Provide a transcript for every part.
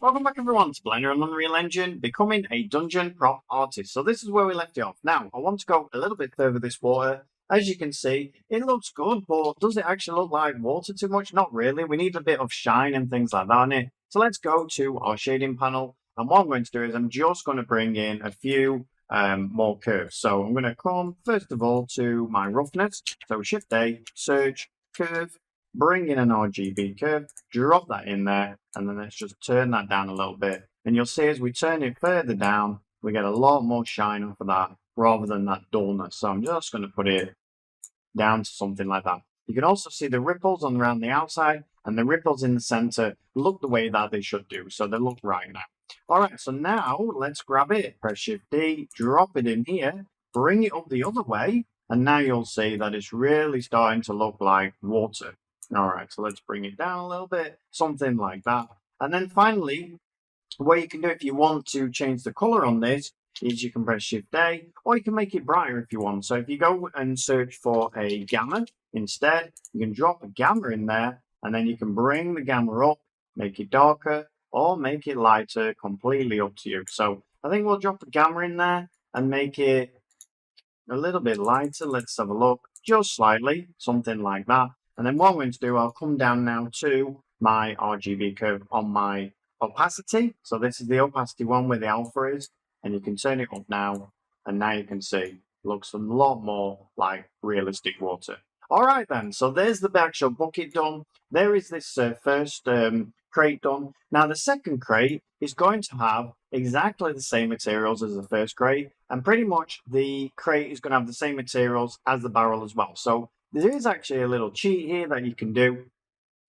Welcome back everyone to Blender and Unreal Engine, becoming a dungeon prop artist. So this is where we left it off. Now, I want to go a little bit further this water. As you can see, it looks good, but does it actually look like water too much? Not really. We need a bit of shine and things like that on it. So let's go to our shading panel. And what I'm going to do is I'm just going to bring in a few more curves. So I'm going to come, first of all, to my roughness. So Shift A, search, curve, bring in an RGB curve, drop that in there, and then let's just turn that down a little bit. And you'll see as we turn it further down, we get a lot more shine off of that rather than that dullness. So I'm just going to put it down to something like that. You can also see the ripples on around the outside and the ripples in the center look the way that they should do. So they look right now. All right, so now let's grab it, press Shift D, drop it in here, bring it up the other way, and now you'll see that it's really starting to look like water. All right, so let's bring it down a little bit, something like that. And then finally, what you can do if you want to change the color on this is you can press Shift A, or you can make it brighter if you want. So if you go and search for a gamma instead, you can drop a gamma in there, and then you can bring the gamma up, make it darker, or make it lighter, completely up to you. So I think we'll drop the gamma in there and make it a little bit lighter. Let's have a look, just slightly, something like that. And then what I'm going to do, I'll come down now to my RGB curve on my opacity. So this is the opacity one where the alpha is, and you can turn it up now, and now you can see it looks a lot more like realistic water. All right then, so there's the actual bucket done. There is this first crate done. Now the second crate is going to have exactly the same materials as the first crate, and pretty much the crate is going to have the same materials as the barrel as well. So there is actually a little cheat here that you can do.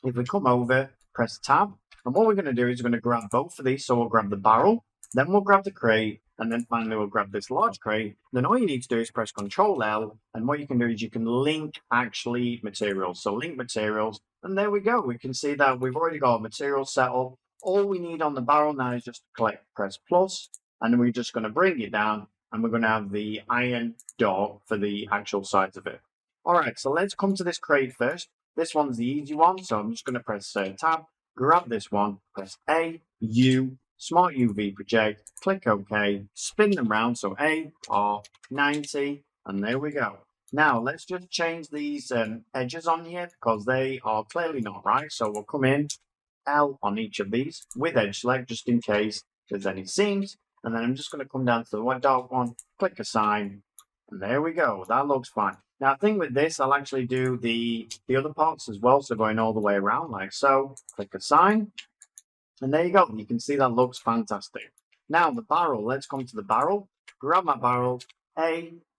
If we come over, press tab, and what we're going to do is we're going to grab both of these. So we'll grab the barrel, then we'll grab the crate, and then finally we'll grab this large crate. Then all you need to do is press Control L, and what you can do is you can link actually materials. So link materials, and there we go. We can see that we've already got a material set up. All we need on the barrel now is just press plus, and then we're just going to bring it down, and we're going to have the iron dot for the actual sides of it. All right, so let's come to this crate first. This one's the easy one, so I'm just going to press tab, grab this one, press A, U, Smart UV Project, click OK, spin them round, so A, R, 90, and there we go. Now, let's just change these edges on here because they are clearly not right, so we'll come in, L on each of these with edge select just in case there's any seams, and then I'm just going to come down to the white dark one, click assign, and there we go. That looks fine. Now, I think with this, I'll actually do the other parts as well. So going all the way around like so, click assign. And there you go. You can see that looks fantastic. Now, the barrel. Let's come to the barrel. Grab my barrel.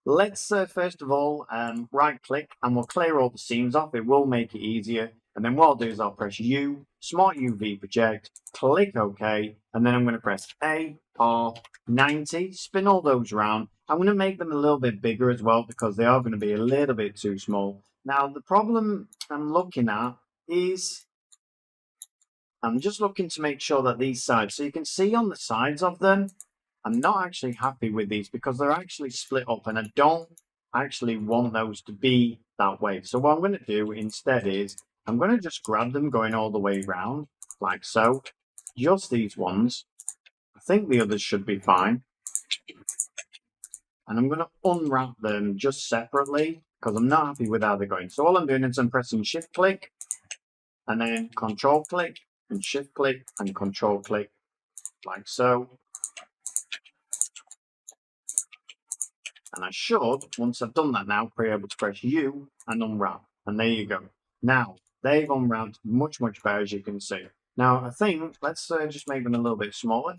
Let's first of all right click and we'll clear all the seams off. It will make it easier. And then what I'll do is I'll press U, Smart UV Project, click OK, and then I'm going to press A, R, 90, spin all those around. I'm going to make them a little bit bigger as well because they are going to be a little bit too small. Now, the problem I'm looking at is I'm just looking to make sure that these sides, so you can see on the sides of them, I'm not actually happy with these because they're actually split up and I don't actually want those to be that way. So what I'm going to do instead is I'm going to just grab them going all the way around like so, just these ones. I think the others should be fine. And I'm going to unwrap them just separately because I'm not happy with how they're going. So all I'm doing is I'm pressing shift click and then control click and shift click and control click like so. And I should, once I've done that now, be able to press U and unwrap. And there you go. Now, they've unwrapped much, much better as you can see. Now, I think, let's just make them a little bit smaller.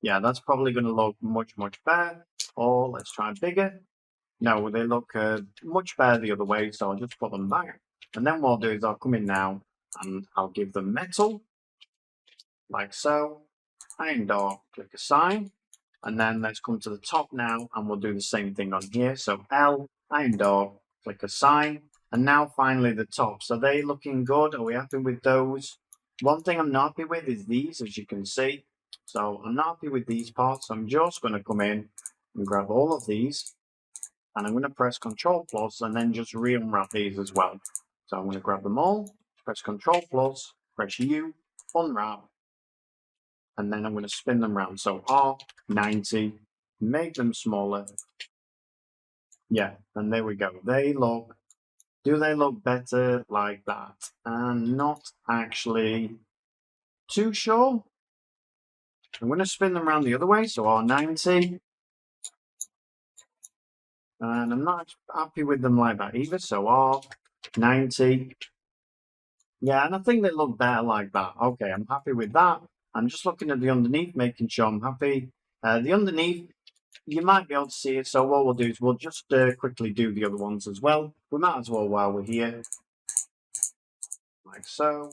Yeah, that's probably going to look much, much better. Or let's try bigger. No, they look much better the other way, so I'll just put them back. And then what I'll do is I'll come in now and I'll give them metal, like so. And I'll click assign. And then let's come to the top now and we'll do the same thing on here. So L, iron door, click assign. And now finally the top. So they looking good. Are we happy with those? One thing I'm not happy with is these, as you can see. So I'm not happy with these parts. I'm just going to come in and grab all of these. And I'm going to press Control plus and then just re-unwrap these as well. So I'm going to grab them all, press Control plus, press U, unwrap, and then I'm going to spin them around. So R90, make them smaller. Yeah, and there we go. Do they look better like that? I'm not actually too sure. I'm going to spin them around the other way, so R90. And I'm not happy with them like that either, so R90. Yeah, and I think they look better like that. Okay, I'm happy with that. I'm just looking at the underneath, making sure I'm happy. The underneath, you might be able to see it, so what we'll do is we'll just quickly do the other ones as well. We might as well while we're here. Like so,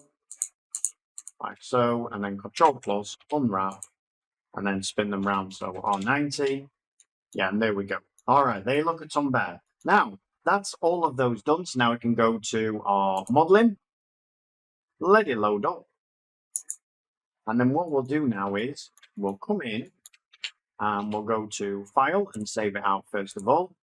and then Control plus, unwrap, and then spin them round. So R90, yeah, and there we go. All right, they look a ton better. Now, that's all of those done. So now we can go to our modeling, let it load up. And then what we'll do now is we'll come in and we'll go to File and save it out first of all.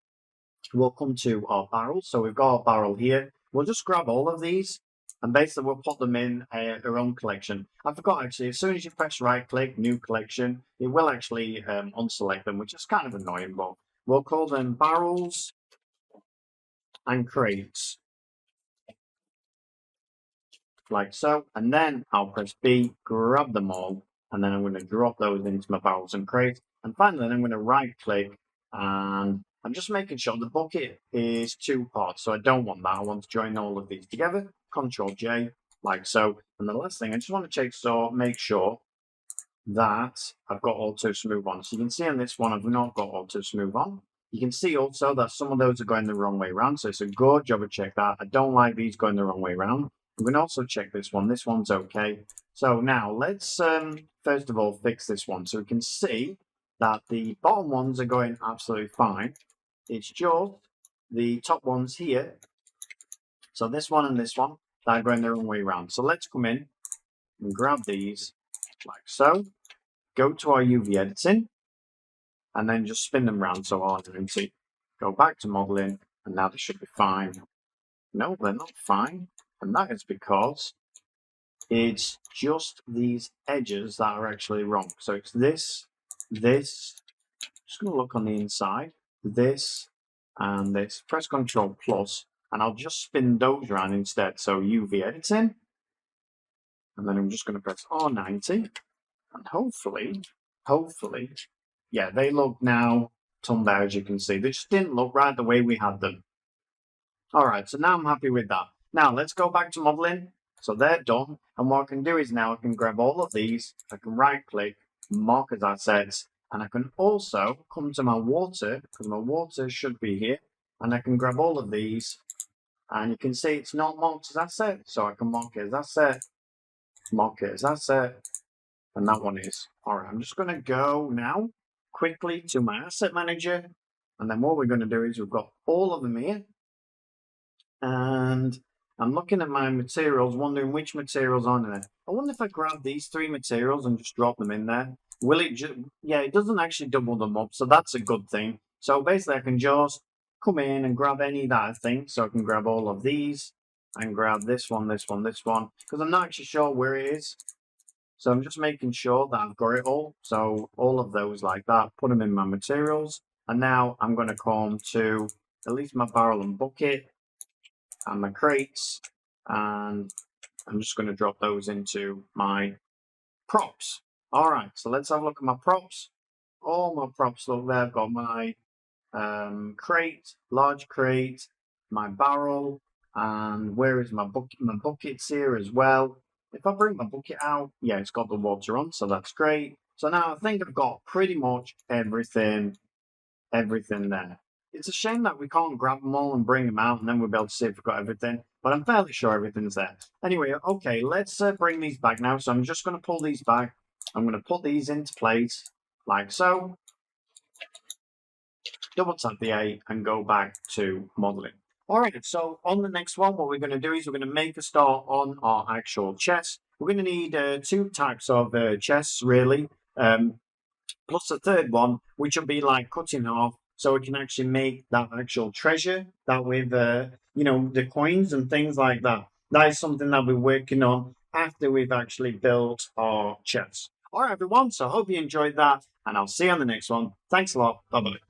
We'll come to our barrel. So we've got our barrel here. We'll just grab all of these and basically we'll put them in our own collection. I forgot actually, as soon as you press right click, new collection, it will actually unselect them, which is kind of annoying, but we'll call them barrels and crates. Like so, and then I'll press B, grab them all, and then I'm going to drop those into my barrels and crates. And finally, then I'm going to right click, and I'm just making sure the bucket is 2 parts, so I don't want that. I want to join all of these together. Control J, like so. And the last thing, I just want to check, so make sure that I've got auto smooth on. So you can see on this one, I've not got auto smooth on. You can see also that some of those are going the wrong way around, so it's a good job of check that. I don't like these going the wrong way around. We can also check this one. This one's okay. So now let's first of all fix this one. So we can see that the bottom ones are going absolutely fine. It's just the top ones here. So this one and this one, they're going the wrong way around. So let's come in and grab these like so. Go to our UV editing and then just spin them around. So R90. Go back to modeling and now they should be fine. No, they're not fine. And that is because it's just these edges that are actually wrong. So it's this, just going to look on the inside, this, and this. Press Control plus, and I'll just spin those around instead. So UV editing, and then I'm just going to press R90, and hopefully, yeah, they look now ton better, as you can see. They just didn't look right the way we had them. All right, so now I'm happy with that. Now let's go back to modeling. So they're done. And what I can do is now I can grab all of these. I can right click, mark as assets. And I can also come to my water, because my water should be here. And I can grab all of these. And you can see it's not marked as asset. So I can mark it as asset, mark it as asset. And that one is. All right, I'm just going to go now quickly to my asset manager. And then what we're going to do is we've got all of them here. And I'm looking at my materials, wondering which materials are in there. I wonder if I grab these 3 materials and just drop them in there. Will it just, yeah, it doesn't actually double them up, so that's a good thing. So basically I can just come in and grab any that I think. So I can grab all of these and grab this one, this one, this one, because I'm not actually sure where it is. So I'm just making sure that I've got it all. So all of those like that, put them in my materials. And now I'm going to come to at least my barrel and bucket and my crates, and I'm just going to drop those into my props. All right, so let's have a look at my props. All my props look there. I've got my crate, large crate, my barrel, and where is my bucket? My bucket's here as well. If I bring my bucket out, yeah, it's got the water on, so that's great. So now I think I've got pretty much everything there. It's a shame that we can't grab them all and bring them out, and then we'll be able to see if we've got everything. But I'm fairly sure everything's there. Anyway, okay, let's bring these back now. So I'm just going to pull these back. I'm going to put these into place, like so. Double tap the A and go back to modeling. All right, so on the next one, what we're going to do is we're going to make a start on our actual chest. We're going to need 2 types of chests, really, plus a third one, which will be like cut in half, so we can actually make that actual treasure that with, you know, the coins and things like that. That is something that we're working on after we've actually built our chest. Alright everyone, so I hope you enjoyed that, and I'll see you on the next one. Thanks a lot. Bye bye.